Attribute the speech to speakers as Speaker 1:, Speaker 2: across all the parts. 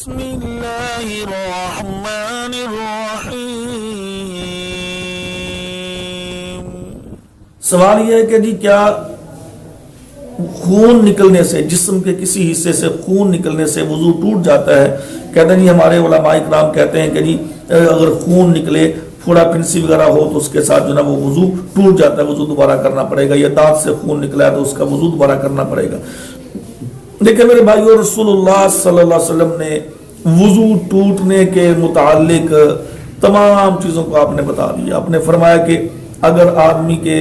Speaker 1: بسم اللہ الرحمن الرحیم۔
Speaker 2: سوال یہ ہے کہ جی کیا خون نکلنے سے، جسم کے کسی حصے سے خون نکلنے سے وضو ٹوٹ جاتا ہے؟ کہتے ہیں جی ہمارے علماء کرام کہتے ہیں کہ جی اگر خون نکلے، پھوڑا پھنسی وغیرہ ہو تو اس کے ساتھ جو نا وہ وضو ٹوٹ جاتا ہے، وضو دوبارہ کرنا پڑے گا، یا دانت سے خون نکلا ہے تو اس کا وضو دوبارہ کرنا پڑے گا۔ دیکھیں میرے بھائیو، رسول اللہ صلی اللہ علیہ وسلم نے وضو ٹوٹنے کے متعلق تمام چیزوں کو آپ نے بتا دیا۔ آپ نے فرمایا کہ اگر آدمی کے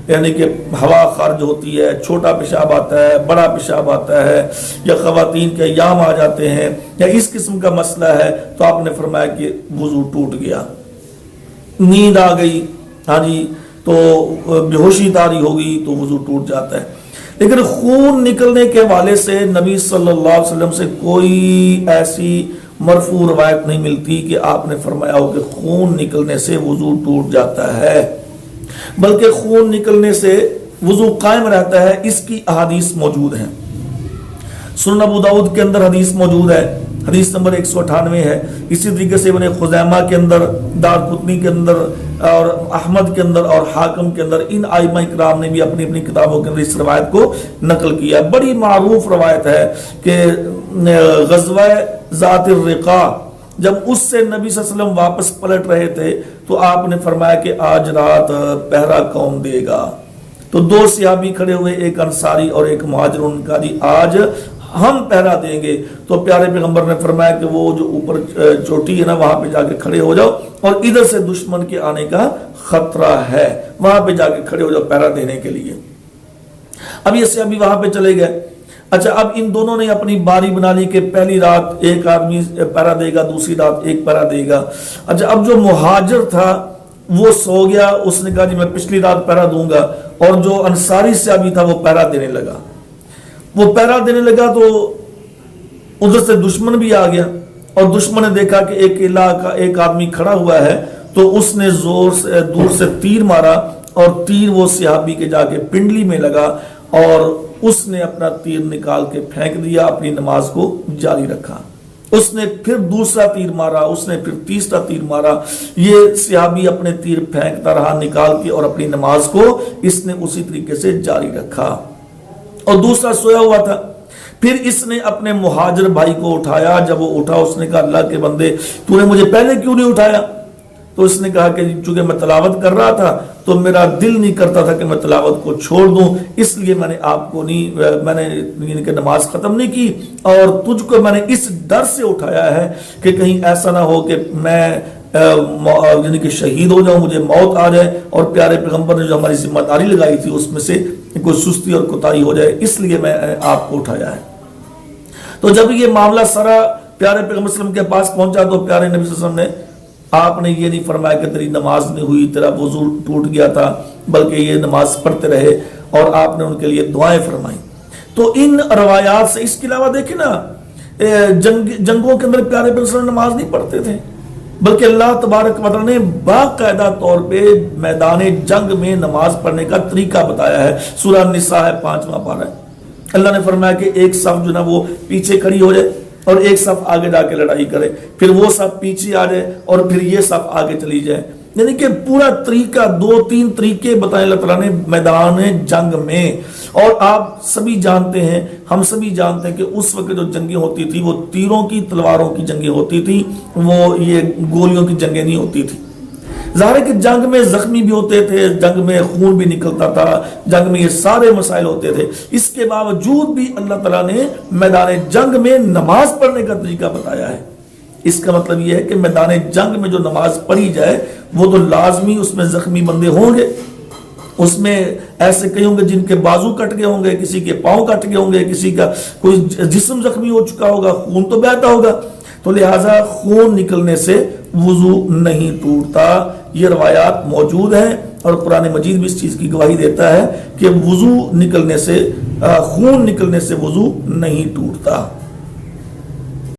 Speaker 2: یعنی کہ ہوا خارج ہوتی ہے، چھوٹا پیشاب آتا ہے، بڑا پیشاب آتا ہے، یا خواتین کے ایام آ جاتے ہیں، یا اس قسم کا مسئلہ ہے، تو آپ نے فرمایا کہ وضو ٹوٹ گیا۔ نیند آ گئی، ہاں جی، تو بے ہوشی طاری ہوگی تو وضو ٹوٹ جاتا ہے۔ لیکن خون نکلنے کے حوالے سے نبی صلی اللہ علیہ وسلم سے کوئی ایسی مرفوع روایت نہیں ملتی کہ آپ نے فرمایا ہو کہ خون نکلنے سے وضو ٹوٹ جاتا ہے، بلکہ خون نکلنے سے وضو قائم رہتا ہے۔ اس کی احادیث موجود ہیں، سنن ابو داؤد کے اندر حدیث موجود ہے، حدیث نمبر 198 ہے۔ اسی طریقے سے ابن خزیمہ کے اندر، دارقطنی کے اندر، اور احمد کے اندر اور حاکم کے اندر، ان ائمہ کرام نے بھی اپنی اپنی کتابوں کے اندر اس روایت کو نقل کیا۔ بڑی معروف روایت ہے کہ غزوہ ذات الرقاع جب اس سے نبی صلی اللہ علیہ وسلم واپس پلٹ رہے تھے تو آپ نے فرمایا کہ آج رات پہرا کون دے گا؟ تو دو صحابی کھڑے ہوئے، ایک انصاری اور ایک مہاجر، ان کا جی آج ہم پہرا دیں گے۔ تو پیارے پیغمبر نے فرمایا کہ وہ جو اوپر چوٹی ہے نا، وہاں پہ جا کے کھڑے ہو جاؤ، اور ادھر سے دشمن کے آنے کا خطرہ ہے، وہاں پہ جا کے کھڑے ہو جاؤ پہرا دینے کے لیے۔ اب یہ صحابی وہاں پہ چلے گئے۔ اچھا، اب ان دونوں نے اپنی باری بنا لی کہ پہلی رات ایک آدمی پہرا دے گا، دوسری رات ایک پہرا دے گا۔ اچھا، اب جو مہاجر تھا وہ سو گیا، اس نے کہا جی میں پچھلی رات پہرا دوں گا، اور جو انصاری صحابی تھا وہ پہرا دینے لگا۔ وہ پہرا دینے لگا تو ادھر سے دشمن بھی آ گیا، اور دشمن نے دیکھا کہ ایک آدمی کھڑا ہوا ہے، تو اس نے زور سے دور سے تیر مارا، اور تیر وہ صحابی کے جا کے پنڈلی میں لگا، اور اس نے اپنا تیر نکال کے پھینک دیا، اپنی نماز کو جاری رکھا۔ اس نے پھر دوسرا تیر مارا، اس نے پھر تیسرا تیر مارا، یہ صحابی اپنے تیر پھینکتا رہا نکال کے، اور اپنی نماز کو اس نے اسی طریقے سے جاری رکھا، اور دوسرا سویا ہوا تھا۔ پھر اس نے اپنے مہاجر بھائی کو اٹھایا، جب وہ اٹھا اس نے کہا اللہ کے بندے تو نے مجھے پہلے کیوں نہیں اٹھایا؟ تو اس نے کہا کہ چونکہ میں تلاوت کر رہا تھا تو میرا دل نہیں کرتا تھا کہ میں تلاوت کو چھوڑ دوں، اس لیے میں نے آپ کو میں نے نماز ختم نہیں کی، اور تجھ کو میں نے اس ڈر سے اٹھایا ہے کہ کہیں ایسا نہ ہو کہ میں یعنی کہ شہید ہو جاؤں، مجھے موت آ جائے، اور پیارے پیغمبر نے جو ہماری ذمہ داری لگائی تھی اس میں سے کوئی سستی اور کوتاہی ہو جائے، اس لیے میں آپ کو اٹھایا ہے۔ تو جب یہ معاملہ سارا پیارے پیغمبر صلی اللہ علیہ وسلم کے پاس پہنچا تو پیارے نبی صلی اللہ علیہ وسلم نے آپ نے یہ نہیں فرمایا کہ تیری نماز نہیں ہوئی، تیرا وضو ٹوٹ گیا تھا، بلکہ یہ نماز پڑھتے رہے، اور آپ نے ان کے لیے دعائیں فرمائیں۔ تو ان روایات سے، اس کے علاوہ دیکھیں نا، جنگوں کے اندر پیارے پیغمبر صلی اللہ علیہ وسلم نماز نہیں پڑھتے تھے، بلکہ اللہ تبارک و تعالیٰ نے باقاعدہ طور پہ میدان جنگ میں نماز پڑھنے کا طریقہ بتایا ہے۔ سورہ النساء ہے 5واں پارہ ہے، اللہ نے فرمایا کہ ایک صف جو نا وہ پیچھے کھڑی ہو جائے، اور ایک صف آگے جا کے لڑائی کرے، پھر وہ صف پیچھے آ جائے، اور پھر یہ صف آگے چلی جائے۔ یعنی کہ پورا طریقہ، 2-3 طریقے بتائے اللہ تعالیٰ نے میدان جنگ میں۔ اور آپ سبھی جانتے ہیں، ہم سبھی جانتے ہیں کہ اس وقت جو جنگیں ہوتی تھی وہ تیروں کی، تلواروں کی جنگیں ہوتی تھی، وہ یہ گولیوں کی جنگیں نہیں ہوتی تھی۔ ظاہر ہے کہ جنگ میں زخمی بھی ہوتے تھے، جنگ میں خون بھی نکلتا تھا، جنگ میں یہ سارے مسائل ہوتے تھے، اس کے باوجود بھی اللہ تعالیٰ نے میدان جنگ میں نماز پڑھنے کا طریقہ بتایا ہے۔ اس کا مطلب یہ ہے کہ میدان جنگ میں جو نماز پڑھی جائے وہ تو لازمی اس میں زخمی بندے ہوں گے، اس میں ایسے کئی ہوں گے جن کے بازو کٹ گئے ہوں گے، کسی کے پاؤں کٹ گئے ہوں گے، کسی کا کوئی جسم زخمی ہو چکا ہوگا، خون تو بہتا ہوگا، تو لہٰذا خون نکلنے سے وضو نہیں ٹوٹتا۔ یہ روایات موجود ہیں، اور قرآن مجید بھی اس چیز کی گواہی دیتا ہے کہ وضو نکلنے سے، خون نکلنے سے وضو نہیں ٹوٹتا۔